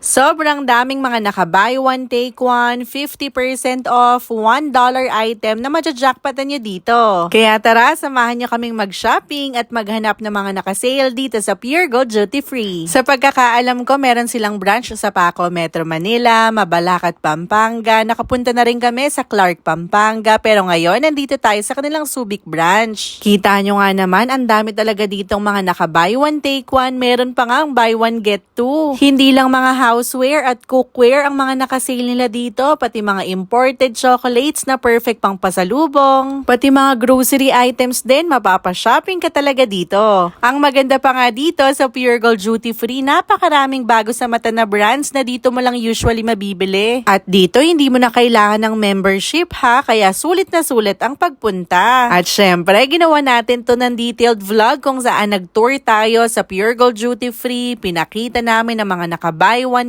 Sobrang daming mga naka-buy one, take one, 50% off, $1 item na maja-jackpotan nyo dito. Kaya tara, samahan nyo kaming mag-shopping at maghanap ng mga naka-sale dito sa Pure Gold Duty Free. Sa pagkakaalam ko, meron silang branch sa Paco, Metro Manila, Mabalacat, Pampanga. Nakapunta na rin kami sa Clark, Pampanga. Pero ngayon, nandito tayo sa kanilang Subic branch. Kita nyo nga naman, ang dami talaga ditong mga naka-buy one, take one. Meron pa nga ang buy one, get two. Hindi lang mga houseware at cookware ang mga nakasale nila dito, pati mga imported chocolates na perfect pang pasalubong, pati mga grocery items din, mapapa-shopping ka talaga dito. Ang maganda pa nga dito sa Pure Gold Duty Free, napakaraming bago sa mata na brands na dito mo lang usually mabibili. At dito, hindi mo na kailangan ng membership ha, kaya sulit na sulit ang pagpunta. At syempre, ginawa natin to ng detailed vlog kung saan nag-tour tayo sa Pure Gold Duty Free, pinakita namin ang mga naka-buy one,